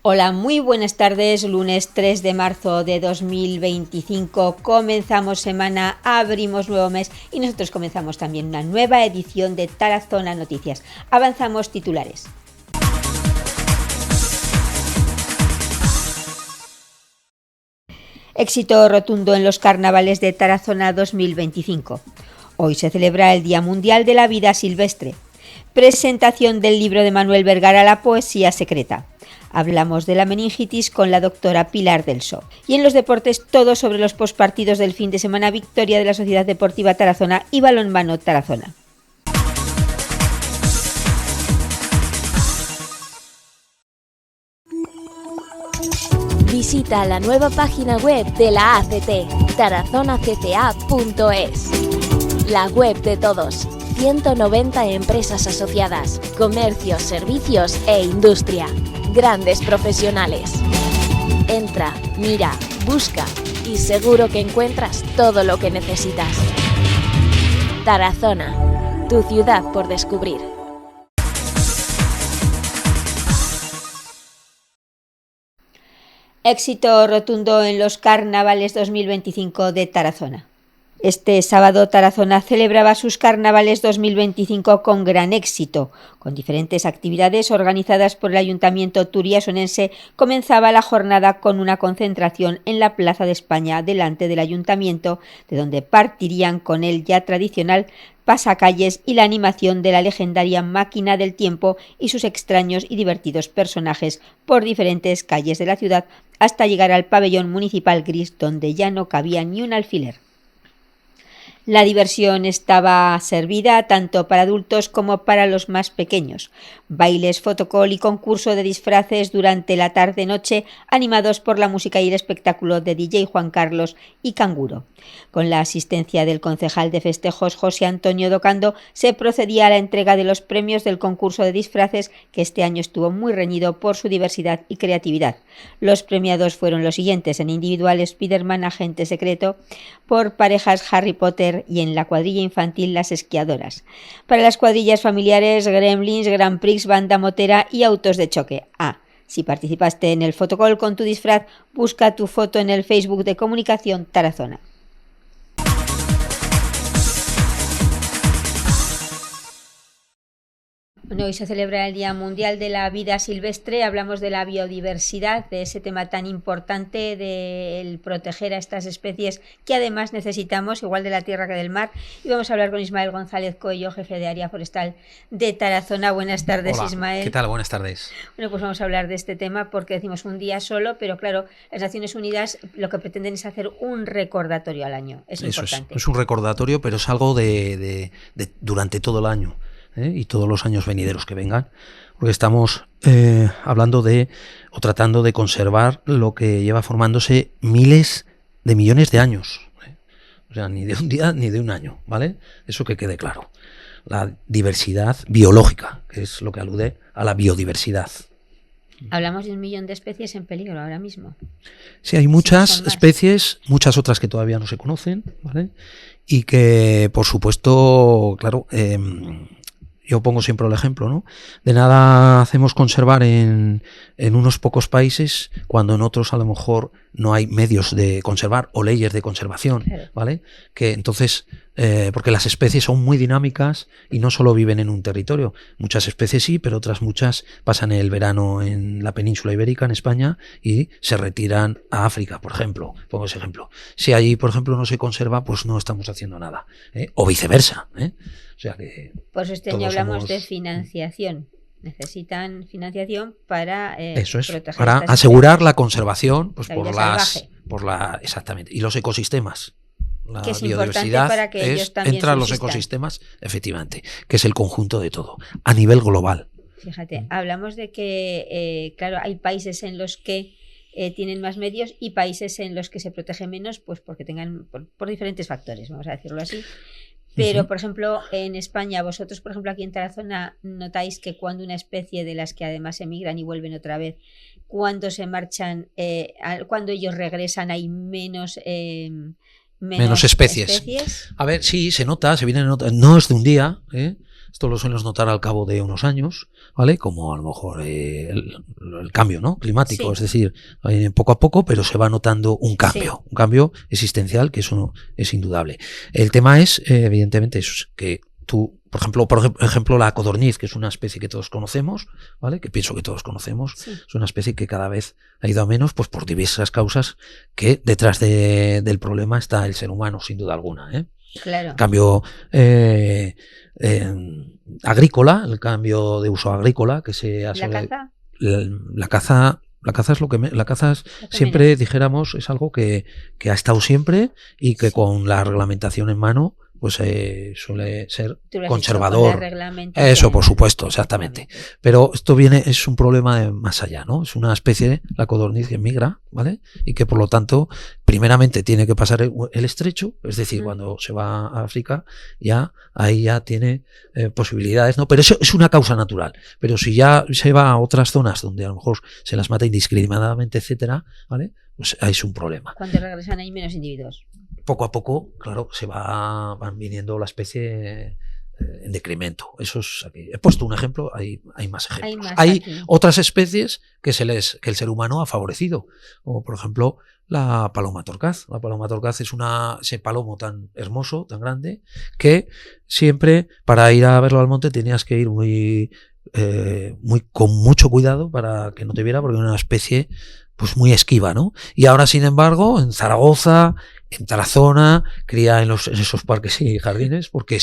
Hola, muy buenas tardes, lunes 3 de marzo de 2025, comenzamos semana, abrimos nuevo mes y nosotros comenzamos también una nueva edición de Tarazona Noticias. Avanzamos titulares. Éxito rotundo en los carnavales de Tarazona 2025. Hoy se celebra el Día Mundial de la Vida Silvestre. Presentación del libro de Manuel Vergara, La poesía secreta. Hablamos de la meningitis con la doctora Pilar Delso. Y en los deportes, todo sobre los postpartidos del fin de semana, victoria de la Sociedad Deportiva Tarazona y balonmano Tarazona. Visita la nueva página web de la ACT, tarazonacta.es. La web de todos. 190 empresas asociadas, comercios, servicios e industria. Grandes profesionales. Entra, mira, busca y seguro que encuentras todo lo que necesitas. Tarazona, tu ciudad por descubrir. Éxito rotundo en los carnavales 2025 de Tarazona. Este sábado Tarazona celebraba sus carnavales 2025 con gran éxito. Con diferentes actividades organizadas por el Ayuntamiento turiasonense, comenzaba la jornada con una concentración en la Plaza de España delante del Ayuntamiento, de donde partirían con el ya tradicional pasacalles y la animación de la legendaria Máquina del Tiempo y sus extraños y divertidos personajes por diferentes calles de la ciudad hasta llegar al pabellón municipal gris, donde ya no cabía ni un alfiler. La diversión estaba servida tanto para adultos como para los más pequeños. Bailes, fotocall y concurso de disfraces durante la tarde-noche, animados por la música y el espectáculo de DJ Juan Carlos y Canguro. Con la asistencia del concejal de festejos José Antonio Docando, se procedía a la entrega de los premios del concurso de disfraces, que este año estuvo muy reñido por su diversidad y creatividad. Los premiados fueron los siguientes: en individual Spiderman, Agente Secreto; por parejas Harry Potter; y en la cuadrilla infantil Las Esquiadoras. Para las cuadrillas familiares, Gremlins, Grand Prix, Banda Motera y Autos de Choque. Si participaste en el fotocall con tu disfraz, busca tu foto en el Facebook de Comunicación Tarazona. Hoy se celebra el Día Mundial de la Vida Silvestre. Hablamos de la biodiversidad, de ese tema tan importante del proteger a estas especies que además necesitamos, igual de la tierra que del mar. Y vamos a hablar con Ismael González Coello, jefe de área forestal de Tarazona. Buenas tardes. Hola, Ismael. ¿Qué tal? Buenas tardes. Bueno, pues vamos a hablar de este tema porque decimos un día solo, pero claro, las Naciones Unidas lo que pretenden es hacer un recordatorio al año. Es importante. Es un recordatorio, pero es algo de durante todo el año. Y todos los años venideros que vengan, porque estamos hablando de o tratando de conservar lo que lleva formándose miles de millones de años, o sea, ni de un día ni de un año, ¿vale? Eso que quede claro. La diversidad biológica, que es lo que alude a la biodiversidad. Hablamos de 1 millón de especies en peligro ahora mismo. Sí, hay muchas especies, muchas otras que todavía no se conocen, ¿vale? Y que, por supuesto, claro, yo pongo siempre el ejemplo, ¿no? De nada hacemos conservar en unos pocos países cuando en otros a lo mejor no hay medios de conservar o leyes de conservación, ¿vale? Que entonces, porque las especies son muy dinámicas y no solo viven en un territorio. Muchas especies sí, pero otras muchas pasan el verano en la península ibérica, en España, y se retiran a África, por ejemplo. Pongo ese ejemplo. Si allí, por ejemplo, no se conserva, pues no estamos haciendo nada, o viceversa, O sea que por eso este año hablamos de financiación. Necesitan financiación para eso es, proteger para estas asegurar la conservación, pues exactamente, y los ecosistemas. La que es biodiversidad para que ellos también entra en los ecosistemas, efectivamente, que es el conjunto de todo, a nivel global. Fíjate, hablamos de que, claro, hay países en los que tienen más medios y países en los que se protege menos, pues porque tengan, por diferentes factores, vamos a decirlo así. Pero, por ejemplo, en España, vosotros, por ejemplo, aquí en Tarazona, notáis que cuando una especie de las que además emigran y vuelven otra vez, cuando se marchan, cuando ellos regresan, hay menos especies. A ver, sí, se nota, se viene, no es de un día, esto lo suelen notar al cabo de unos años, ¿vale? Como a lo mejor el cambio, ¿no? Climático, Sí. es decir, poco a poco, pero se va notando un cambio existencial, que eso es indudable. El tema es, evidentemente, eso, que tú, por ejemplo, la codorniz, que es una especie que todos conocemos, ¿vale? Que pienso que todos conocemos, Sí. es una especie que cada vez ha ido a menos, pues por diversas causas, que detrás del problema está el ser humano, sin duda alguna, ¿eh? Claro. El cambio agrícola, el cambio de uso agrícola que se hace. ¿La caza? La caza es lo que la caza es, siempre menos. Dijéramos, es algo que ha estado siempre y que con la reglamentación en mano pues suele ser conservador. Eso, por supuesto, exactamente. Pero esto es un problema de más allá, ¿no? Es una especie, la codorniz, que migra, ¿vale? Y que por lo tanto, primeramente tiene que pasar el estrecho, es decir, cuando se va a África, ahí ya tiene posibilidades, ¿no? Pero eso es una causa natural. Pero si ya se va a otras zonas donde a lo mejor se las mata indiscriminadamente, etcétera, ¿vale? Pues ahí es un problema. Cuando regresan hay menos individuos. Poco a poco, claro, van viniendo la especie en decremento. Eso es aquí. He puesto un ejemplo, hay más ejemplos. Hay otras especies que el ser humano ha favorecido, como por ejemplo la paloma torcaz. La paloma torcaz es ese palomo tan hermoso, tan grande, que siempre para ir a verlo al monte tenías que ir con mucho cuidado para que no te viera, porque era una especie pues muy esquiva, ¿no? Y ahora, sin embargo, en Zaragoza, en Tarazona, cría en esos parques y jardines, porque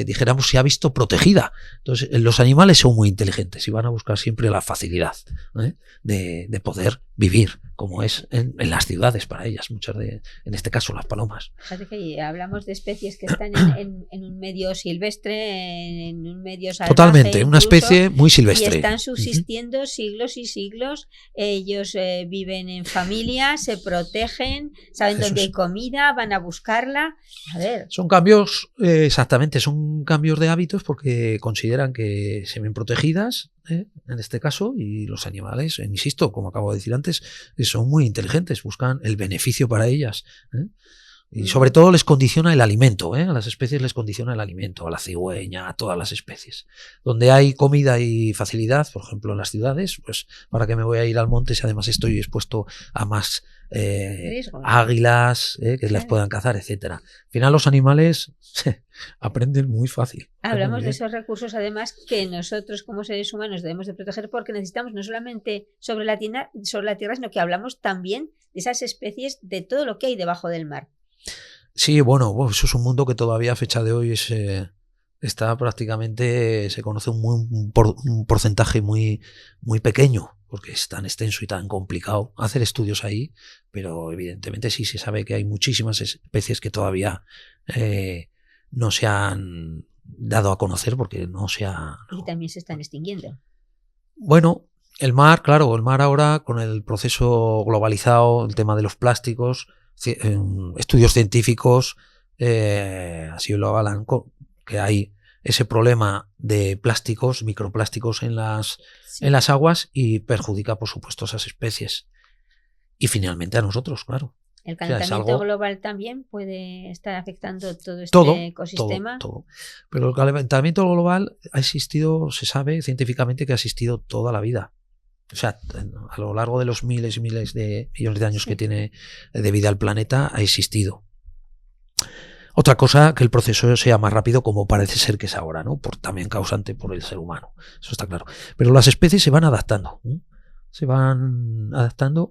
dijéramos, se ha visto protegida. Entonces, los animales son muy inteligentes y van a buscar siempre la facilidad, ¿eh? de poder vivir, como es en las ciudades para ellas, en este caso las palomas. Fíjate que hablamos de especies que están en un medio silvestre, en un medio salvaje. Totalmente, incluso, una especie muy silvestre. Y están subsistiendo siglos y siglos. Ellos viven en familia, se protegen, saben dónde hay comida, van a buscarla. A ver. Son cambios, exactamente, son cambios de hábitos porque consideran que se ven protegidas, en este caso, y los animales, insisto, como acabo de decir antes, son muy inteligentes, buscan el beneficio para ellas. Y sobre todo les condiciona el alimento, a las especies les condiciona el alimento, a la cigüeña, a todas las especies. Donde hay comida y facilidad, por ejemplo en las ciudades, pues ¿para qué me voy a ir al monte si además estoy expuesto a más águilas que las puedan cazar, etcétera? Al final los animales aprenden muy fácil. Hablamos de esos recursos además que nosotros como seres humanos debemos de proteger, porque necesitamos no solamente sobre la tierra, sino que hablamos también de esas especies, de todo lo que hay debajo del mar. Sí, bueno, eso es un mundo que todavía a fecha de hoy está prácticamente, se conoce un porcentaje muy, muy pequeño, porque es tan extenso y tan complicado hacer estudios ahí, pero evidentemente sí se sabe que hay muchísimas especies que todavía no se han dado a conocer porque no se ha... Y también se están extinguiendo. Bueno, el mar, claro, el mar ahora con el proceso globalizado, el tema de los plásticos, estudios científicos así lo avalan, que hay ese problema de plásticos, microplásticos en las aguas y perjudica, por supuesto, a esas especies. Y finalmente a nosotros, claro. El calentamiento global también puede estar afectando todo este ecosistema. Todo. Pero el calentamiento global ha existido, se sabe científicamente que ha existido toda la vida. O sea, a lo largo de los miles y miles de millones de años que tiene de vida el planeta, ha existido. Otra cosa, que el proceso sea más rápido, como parece ser que es ahora, ¿no? También causante por el ser humano. Eso está claro. Pero las especies se van adaptando.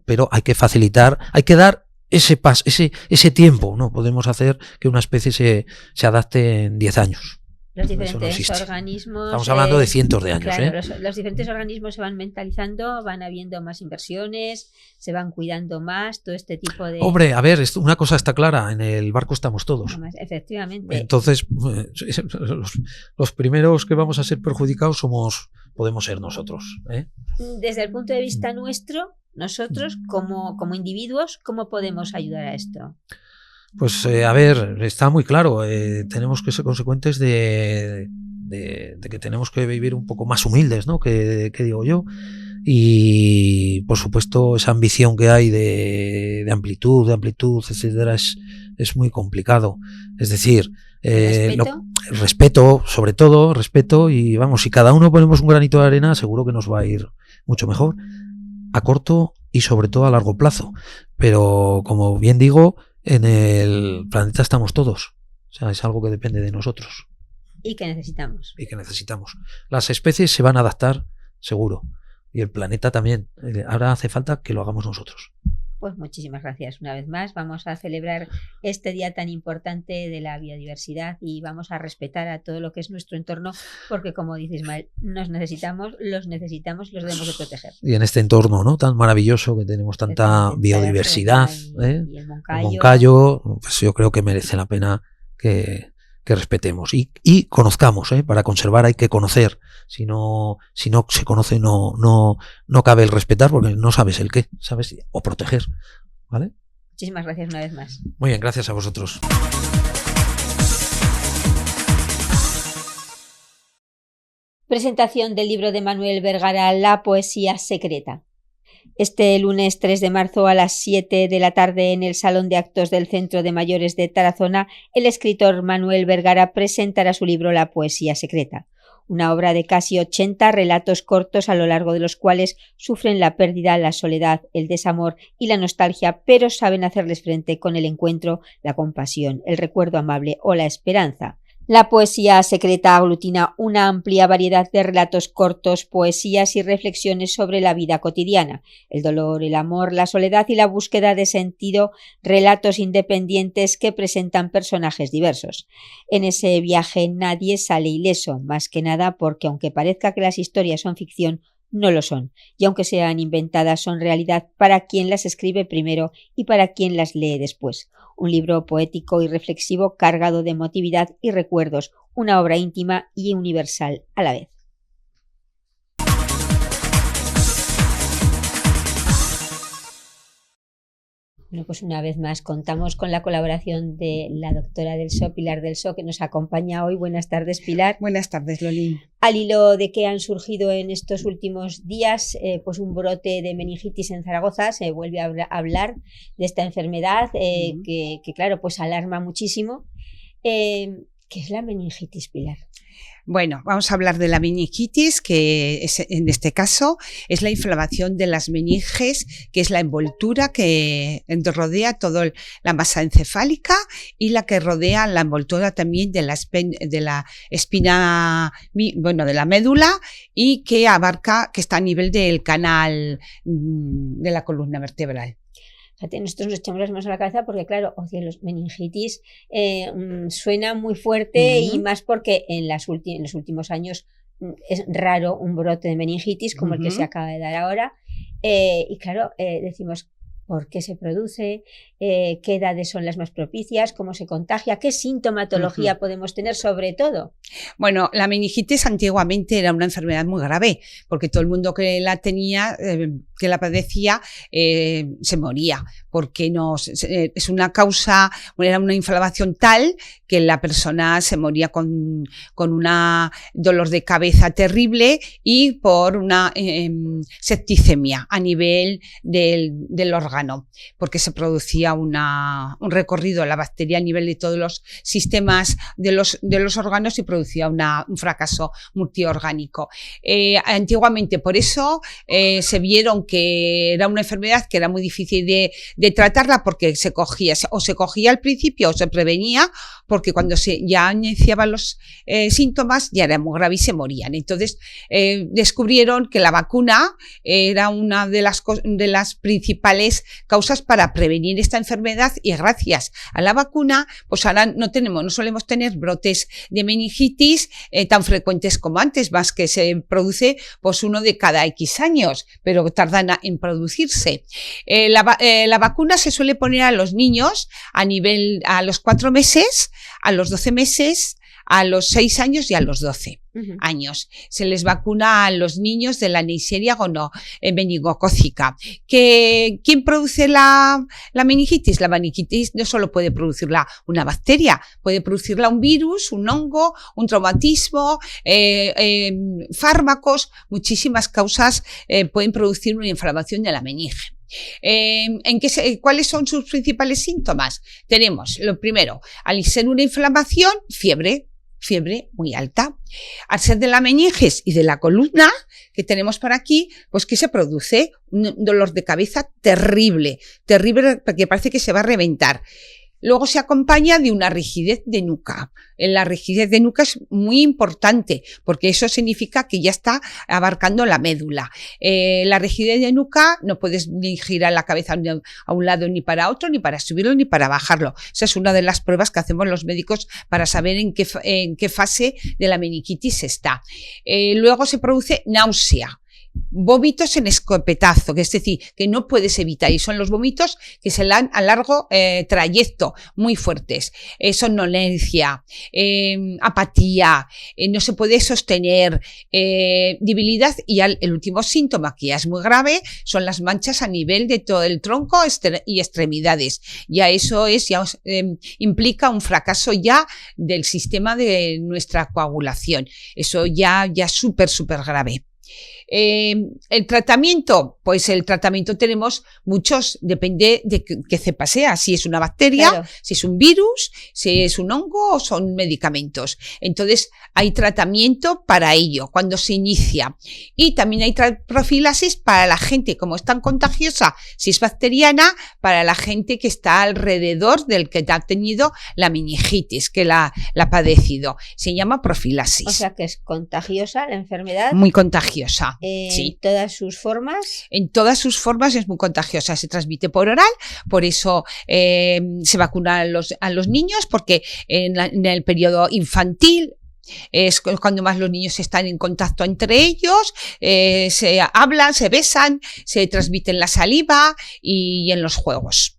Pero hay que facilitar, hay que dar ese tiempo. No podemos hacer que una especie se adapte en 10 años. Los diferentes organismos... Estamos hablando de cientos de años. Claro, los diferentes organismos se van mentalizando, van habiendo más inversiones, se van cuidando más, todo este tipo de... Hombre, a ver, una cosa está clara, en el barco estamos todos. Efectivamente. Entonces, los primeros que vamos a ser perjudicados podemos ser nosotros. Desde el punto de vista nuestro, nosotros como individuos, ¿cómo podemos ayudar a esto? Pues a ver, está muy claro, tenemos que ser consecuentes de que tenemos que vivir un poco más humildes, ¿no? Que digo yo. Y por supuesto esa ambición que hay de amplitud, etcétera, es muy complicado. Es decir, Respeto, sobre todo, respeto, y vamos, si cada uno ponemos un granito de arena, seguro que nos va a ir mucho mejor, a corto y sobre todo a largo plazo. Pero, como bien digo, en el planeta estamos todos. O sea, es algo que depende de nosotros. Y que necesitamos. Las especies se van a adaptar, seguro. Y el planeta también. Ahora hace falta que lo hagamos nosotros. Pues muchísimas gracias una vez más. Vamos a celebrar este día tan importante de la biodiversidad y vamos a respetar a todo lo que es nuestro entorno, porque, como dice Ismael, los necesitamos y los debemos de proteger. Y en este entorno, ¿no?, tan maravilloso, que tenemos tanta biodiversidad, y el Moncayo, pues yo creo que merece la pena que respetemos y conozcamos, para conservar hay que conocer. Si no se conoce, no cabe el respetar, porque no sabes el qué, sabes, o proteger, ¿vale? Muchísimas gracias una vez más. Muy bien, gracias a vosotros. Presentación del libro de Manuel Vergara, La poesía secreta. Este lunes 3 de marzo a las 7 de la tarde en el Salón de Actos del Centro de Mayores de Tarazona, el escritor Manuel Vergara presentará su libro La poesía secreta, una obra de casi 80 relatos cortos a lo largo de los cuales sufren la pérdida, la soledad, el desamor y la nostalgia, pero saben hacerles frente con el encuentro, la compasión, el recuerdo amable o la esperanza. La poesía secreta aglutina una amplia variedad de relatos cortos, poesías y reflexiones sobre la vida cotidiana, el dolor, el amor, la soledad y la búsqueda de sentido, relatos independientes que presentan personajes diversos. En ese viaje nadie sale ileso, más que nada porque, aunque parezca que las historias son ficción, no lo son, y aunque sean inventadas, son realidad para quien las escribe primero y para quien las lee después. Un libro poético y reflexivo cargado de emotividad y recuerdos, una obra íntima y universal a la vez. Bueno, pues una vez más contamos con la colaboración de la doctora Delso, Pilar Delso, que nos acompaña hoy. Buenas tardes, Pilar. Buenas tardes, Loli. Al hilo de que han surgido en estos últimos días pues un brote de meningitis en Zaragoza, se vuelve a hablar de esta enfermedad que claro, pues alarma muchísimo. ¿Qué es la meningitis, Pilar? Bueno, vamos a hablar de la meningitis, que es, en este caso es la inflamación de las meninges, que es la envoltura que rodea toda la masa encefálica y la que rodea la envoltura también de la espina, bueno, de la médula, y que abarca, que está a nivel del canal de la columna vertebral. Nosotros nos echamos las manos a la cabeza porque, claro, los meningitis suena muy fuerte y más porque en los últimos años es raro un brote de meningitis como el que se acaba de dar ahora. Y claro, decimos, ¿por qué se produce? ¿Qué edades son las más propicias? ¿Cómo se contagia? ¿Qué sintomatología podemos tener sobre todo? Bueno, la meningitis antiguamente era una enfermedad muy grave, porque todo el mundo que la tenía, que la padecía, se moría, porque es una causa, era una inflamación tal que la persona se moría con una dolor de cabeza terrible y por una septicemia a nivel del órgano, porque se producía un recorrido de la bacteria a nivel de todos los sistemas de los órganos y producía un fracaso multiorgánico. Antiguamente, por eso se vieron que era una enfermedad que era muy difícil de tratarla, porque se cogía al principio o se prevenía, porque cuando ya iniciaban los síntomas ya era muy grave y se morían. Entonces descubrieron que la vacuna era una de las principales causas para prevenir esta enfermedad, y gracias a la vacuna pues ahora no solemos tener brotes de meningitis tan frecuentes como antes, más que se produce pues uno de cada X años, pero tardan en producirse. La vacuna se suele poner a los niños a los 4 meses, a los 12 meses, a los 6 años y a los 12 años. Se les vacuna a los niños de la Neisseria meningocócica. ¿Quién produce la meningitis? La meningitis no solo puede producirla una bacteria, puede producirla un virus, un hongo, un traumatismo, fármacos, muchísimas causas pueden producir una inflamación de la meninge. ¿Cuáles son sus principales síntomas? Tenemos, lo primero, al ser una inflamación, fiebre muy alta. Al ser de la meninges y de la columna que tenemos por aquí, pues que se produce un dolor de cabeza terrible, porque parece que se va a reventar. Luego se acompaña de una rigidez de nuca. La rigidez de nuca es muy importante porque eso significa que ya está abarcando la médula. La rigidez de nuca no puedes ni girar la cabeza a un lado ni para otro, ni para subirlo ni para bajarlo. Esa es una de las pruebas que hacemos los médicos para saber en qué fase de la meningitis está. Luego se produce náusea. Vómitos en escopetazo, que es decir, que no puedes evitar, y son los vómitos que se dan a largo trayecto, muy fuertes. Somnolencia, apatía, no se puede sostener, debilidad, y el último síntoma, que ya es muy grave, son las manchas a nivel de todo el tronco y extremidades. Ya eso implica un fracaso ya del sistema de nuestra coagulación. Eso ya es súper grave. El tratamiento, pues el tratamiento tenemos muchos, depende de qué cepa sea, si es una bacteria, claro, si es un virus, si es un hongo o son medicamentos. Entonces hay tratamiento para ello cuando se inicia, y también hay profilaxis para la gente, como es tan contagiosa, si es bacteriana, para la gente que está alrededor del que ha tenido la meningitis, que la ha padecido. Se llama profilaxis. O sea que es contagiosa la enfermedad. Muy contagiosa. Sí. ¿Todas sus formas? En todas sus formas es muy contagiosa, se transmite por oral, por eso se vacuna a los niños, porque en el periodo infantil es cuando más los niños están en contacto entre ellos, se hablan, se besan, se transmiten la saliva y en los juegos.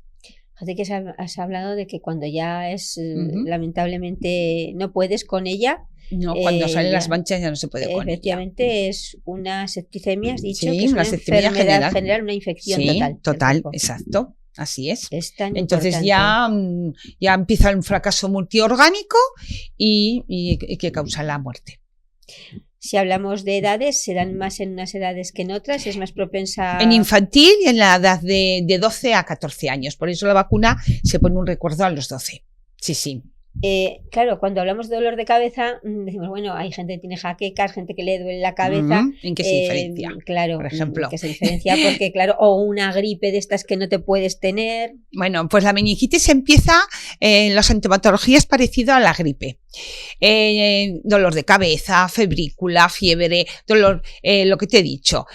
Fíjate que has hablado de que cuando ya es, lamentablemente, no puedes con ella. No, cuando salen las manchas ya no se puede con ella. Efectivamente es una septicemia, has dicho, sí, que es una enfermedad general, una infección total, exacto, así es. Entonces importante. ya empieza un fracaso multiorgánico y que causa la muerte. Si hablamos de edades, ¿se dan más en unas edades que en otras? ¿Es más propensa? En infantil y en la edad de 12 a 14 años. Por eso la vacuna se pone un recuerdo a los 12. Sí. Claro, cuando hablamos de dolor de cabeza, decimos, bueno, hay gente que tiene jaquecas, gente que le duele la cabeza. ¿En qué se diferencia? Claro, por ejemplo. ¿en qué se diferencia? Porque, claro, o una gripe de estas que no te puedes tener. Bueno, pues la meningitis empieza en la sintomatología es parecido a la gripe. Dolor de cabeza, febrícula, fiebre, dolor, lo que te he dicho.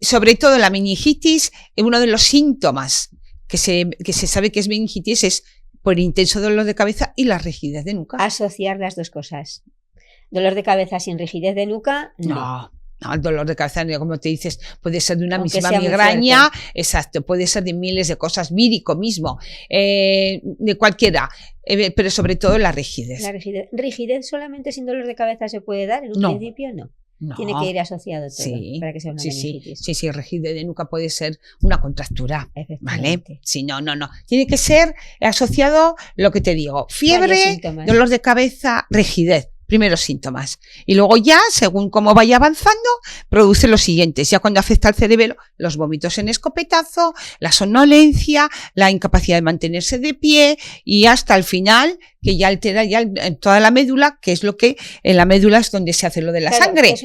Sobre todo la meningitis, uno de los síntomas que se sabe que es meningitis es por intenso dolor de cabeza y la rigidez de nuca. Asociar las dos cosas. Dolor de cabeza sin rigidez de nuca, no. No, el dolor de cabeza, como te dices, puede ser de una misma migraña, exacto, puede ser de miles de cosas, vírico mismo, de cualquiera, pero sobre todo la rigidez. La rigidez solamente sin dolor de cabeza se puede dar, en un principio no. No. Tiene que ir asociado todo para que sea una meningitis. Sí, rigidez de nuca puede ser una contractura, ¿vale? Sí, no. Tiene que ser asociado, lo que te digo, fiebre, dolor de cabeza, rigidez. Primeros síntomas. Y luego ya, según cómo vaya avanzando, produce los siguientes. Ya cuando afecta al cerebro, los vómitos en escopetazo, la somnolencia, la incapacidad de mantenerse de pie y hasta el final, que ya altera ya toda la médula, que es lo que en la médula es donde se hace lo de la sangre.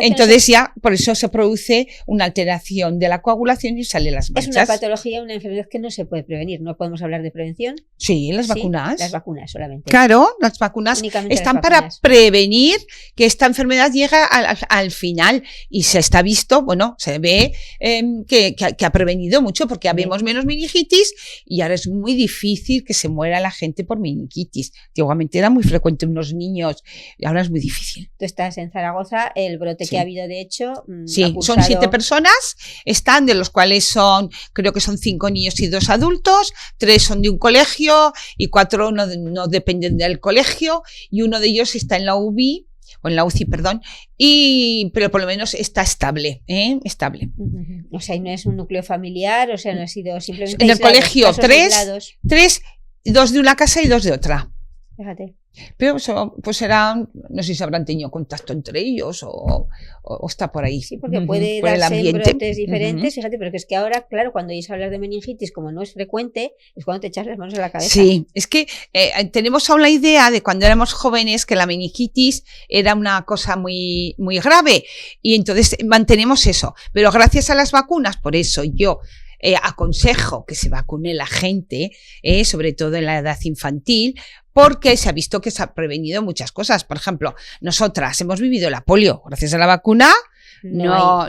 Entonces ya, por eso se produce una alteración de la coagulación y salen las manchas. Es una patología, una enfermedad que no se puede prevenir. ¿No podemos hablar de prevención? Sí, las vacunas. Las vacunas solamente. Claro, las vacunas están para prevenir que esta enfermedad llegue al final y se está visto, bueno, se ve que ha prevenido mucho porque habemos menos meningitis y ahora es muy difícil que se muera la gente por meningitis. Antiguamente era muy frecuente en los niños y ahora es muy difícil. Tú estás en Zaragoza, el brote que ha habido de hecho. Sí, son 7 personas, están, de los cuales creo que son 5 niños y 2 adultos, 3 son de un colegio y 4 no dependen del colegio y uno de ellos está en la UCI, perdón, pero por lo menos está estable, estable. O sea, y no es un núcleo familiar, o sea, no ha sido simplemente en el colegio 3, 2 de una casa y 2 de otra. Fíjate. Pero eso, pues serán, no sé si habrán tenido contacto entre ellos o está por ahí. Sí, porque puede por el darse en ambiente. brotes diferentes, fíjate, pero que es que ahora, claro, cuando oyes hablar de meningitis, como no es frecuente, es cuando te echas las manos a la cabeza. Sí, es que tenemos aún la idea de cuando éramos jóvenes que la meningitis era una cosa muy, muy grave y entonces mantenemos eso. Pero gracias a las vacunas, por eso yo aconsejo que se vacune la gente, sobre todo en la edad infantil, porque se ha visto que se ha prevenido muchas cosas. Por ejemplo, nosotras hemos vivido la polio gracias a la vacuna. No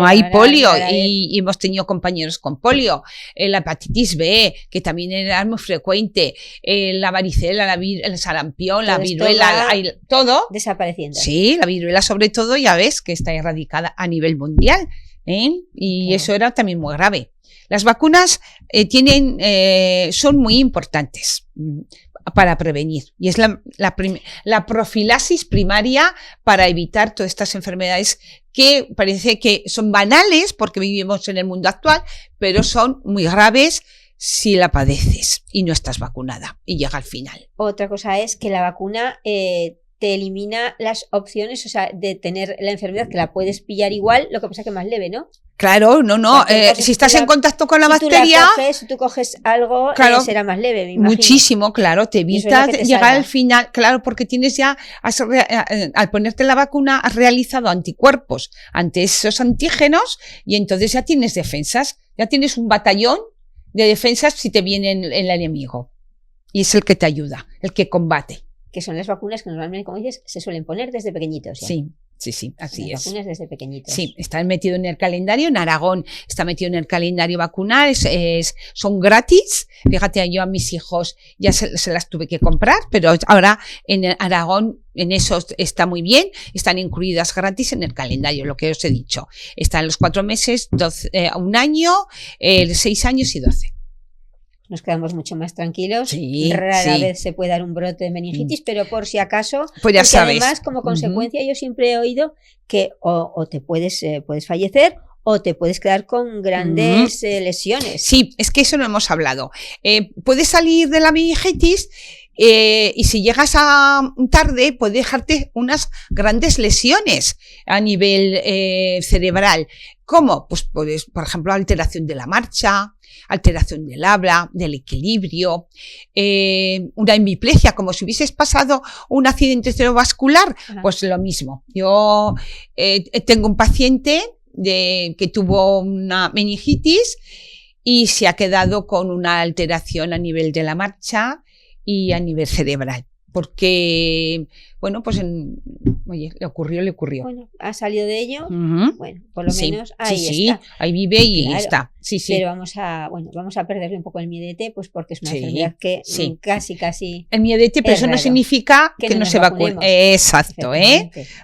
hay polio y hemos tenido compañeros con polio. La hepatitis B, que también era muy frecuente, la varicela, el sarampión, la viruela, todo desapareciendo. Sí, la viruela sobre todo, ya ves que está erradicada a nivel mundial, y eso era también muy grave. Las vacunas son muy importantes para prevenir y es la profilaxis primaria para evitar todas estas enfermedades que parece que son banales porque vivimos en el mundo actual, pero son muy graves si la padeces y no estás vacunada y llega al final. Otra cosa es que la vacuna te elimina las opciones, o sea, de tener la enfermedad, que la puedes pillar igual, lo que pasa que más leve, ¿no? Claro, no. Si estás en contacto con la bacteria... Si tú coges algo, claro, será más leve, me imagino. Muchísimo, claro, te evita llegar al final, claro, porque tienes ya, al ponerte la vacuna, has realizado anticuerpos ante esos antígenos y entonces ya tienes defensas, ya tienes un batallón de defensas si te viene el enemigo. Y es el que te ayuda, el que combate. Que son las vacunas que normalmente, como dices, se suelen poner desde pequeñitos. ¿Ya? Sí, así las es. Vacunas desde pequeñitos. Sí, están metidos en el calendario. En Aragón está metido en el calendario vacunal. Son gratis. Fíjate, yo a mis hijos ya se las tuve que comprar, pero ahora en Aragón en eso está muy bien. Están incluidas gratis en el calendario, lo que os he dicho. Están los 4 meses, 1 año, 6 años y 12. Nos quedamos mucho más tranquilos. Sí, Rara vez se puede dar un brote de meningitis, pero por si acaso, pues ya sabes. Además, como consecuencia, yo siempre he oído que o te puedes fallecer o te puedes quedar con grandes lesiones. Sí, es que eso no hemos hablado. Puedes salir de la meningitis y si llegas tarde puede dejarte unas grandes lesiones a nivel cerebral. ¿Cómo? Pues, por ejemplo, alteración de la marcha, alteración del habla, del equilibrio, una hemiplegia, como si hubieses pasado un accidente cerebrovascular, pues lo mismo. Yo tengo un paciente que tuvo una meningitis y se ha quedado con una alteración a nivel de la marcha y a nivel cerebral. Porque, bueno, pues le ocurrió. Bueno, ha salido de ello, bueno, por lo menos ahí está. Ahí vive y claro, está. Sí. Pero vamos a perderle un poco el miedete, pues porque es una enfermedad que casi... El miedete, pero eso raro. No significa que no se vacune. Exacto,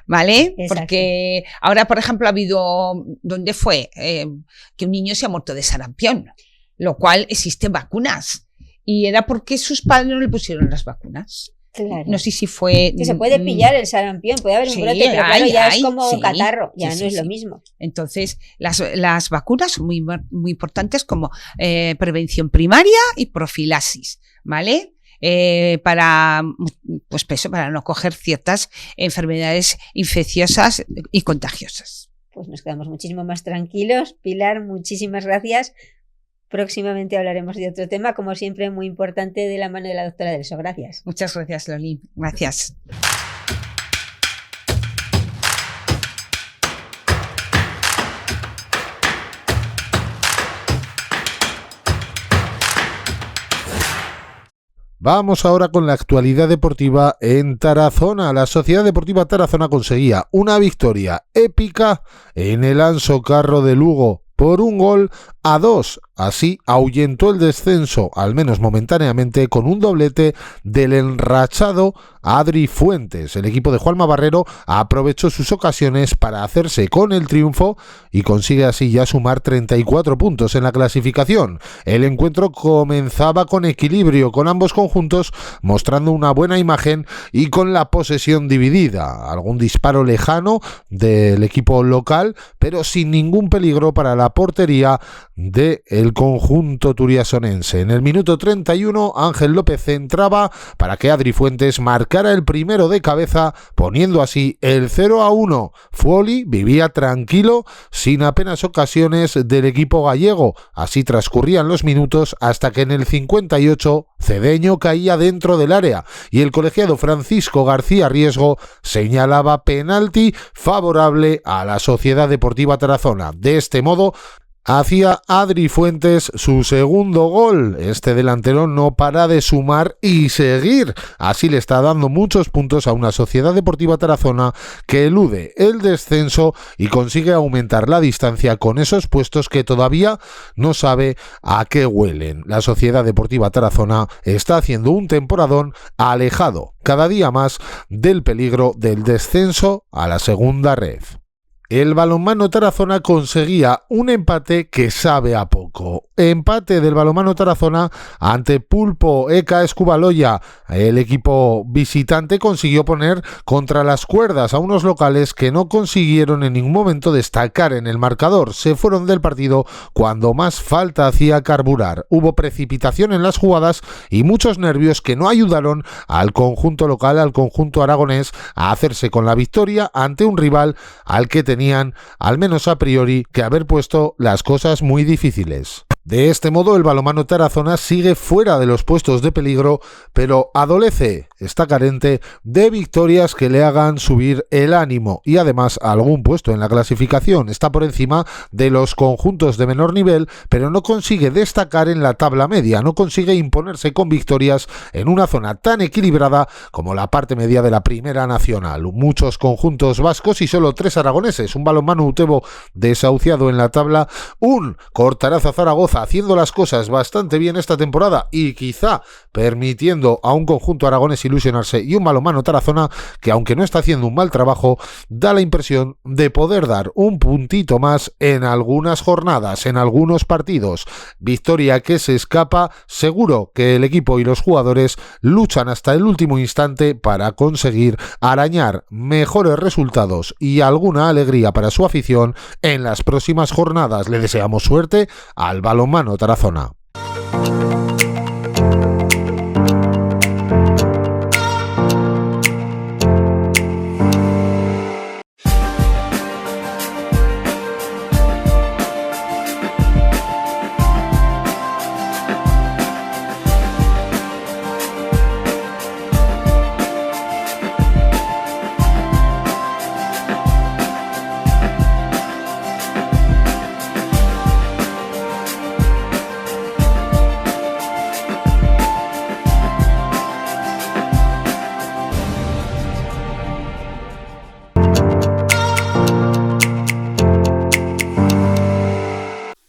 ¿vale? Exacto. Porque ahora, por ejemplo, ha habido, ¿dónde fue? Que un niño se ha muerto de sarampión, lo cual existen vacunas. Y era porque sus padres no le pusieron las vacunas. Claro. No sé si fue... Que se puede pillar el sarampión, puede haber un brote, pero claro, ya es como catarro, ya no es lo mismo. Entonces, las vacunas son muy, muy importantes como prevención primaria y profilaxis, ¿vale? Para no coger ciertas enfermedades infecciosas y contagiosas. Pues nos quedamos muchísimo más tranquilos. Pilar, muchísimas gracias. Próximamente hablaremos de otro tema, como siempre, muy importante, de la mano de la doctora Delso. Gracias. Muchas gracias, Loli. Gracias. Vamos ahora con la actualidad deportiva en Tarazona. La Sociedad Deportiva Tarazona conseguía una victoria épica en el Anso Carro de Lugo por 1-2. Así ahuyentó el descenso, al menos momentáneamente, con un doblete del enrachado Adri Fuentes. El equipo de Juanma Barrero aprovechó sus ocasiones para hacerse con el triunfo y consigue así ya sumar 34 puntos en la clasificación. El encuentro comenzaba con equilibrio, con ambos conjuntos mostrando una buena imagen y con la posesión dividida. Algún disparo lejano del equipo local, pero sin ningún peligro para la portería del conjunto turiasonense. En el minuto 31, Ángel López centraba para que Adri Fuentes marcara el primero de cabeza, poniendo así el 0-1. Fuoli vivía tranquilo, sin apenas ocasiones del equipo gallego. Así transcurrían los minutos hasta que en el 58 Cedeño caía dentro del área y el colegiado Francisco García Riesgo señalaba penalti favorable a la Sociedad Deportiva Tarazona. De este modo, hacía Adri Fuentes su segundo gol. Este delantero no para de sumar y seguir. Así le está dando muchos puntos a una Sociedad Deportiva Tarazona que elude el descenso y consigue aumentar la distancia con esos puestos que todavía no sabe a qué huelen. La Sociedad Deportiva Tarazona está haciendo un temporadón alejado cada día más del peligro del descenso a la segunda red. El balonmano Tarazona conseguía un empate que sabe a poco. Empate del balonmano Tarazona ante Pulpo Eka Escubaloya. El equipo visitante consiguió poner contra las cuerdas a unos locales que no consiguieron en ningún momento destacar en el marcador. Se fueron del partido cuando más falta hacía carburar. Hubo precipitación en las jugadas y muchos nervios que no ayudaron al conjunto local, al conjunto aragonés, a hacerse con la victoria ante un rival al que tenían, al menos a priori, que haber puesto las cosas muy difíciles. De este modo, el balonmano Tarazona sigue fuera de los puestos de peligro, pero adolece, está carente de victorias que le hagan subir el ánimo y además algún puesto en la clasificación. Está por encima de los conjuntos de menor nivel, pero no consigue destacar en la tabla media, no consigue imponerse con victorias en una zona tan equilibrada como la parte media de la Primera Nacional. Muchos conjuntos vascos y solo 3 aragoneses, un balonmano Utebo desahuciado en la tabla, un Cortaraza Zaragoza haciendo las cosas bastante bien esta temporada y quizá permitiendo a un conjunto aragonés ilusionarse, y un balonmano Tarazona que, aunque no está haciendo un mal trabajo, da la impresión de poder dar un puntito más en algunas jornadas, en algunos partidos. Victoria que se escapa. Seguro que el equipo y los jugadores luchan hasta el último instante para conseguir arañar mejores resultados y alguna alegría para su afición en las próximas jornadas. Le deseamos suerte al balonmano Tarazona.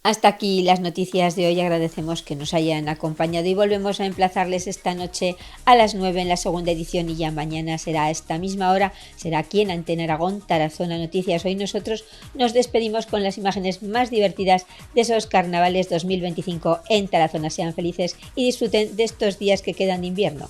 Hasta aquí las noticias de hoy. Agradecemos que nos hayan acompañado y volvemos a emplazarles esta noche a las 9 en la segunda edición, y ya mañana será a esta misma hora, será aquí en Antena Aragón, Tarazona Noticias. Hoy nosotros nos despedimos con las imágenes más divertidas de esos carnavales 2025 en Tarazona. Sean felices y disfruten de estos días que quedan de invierno.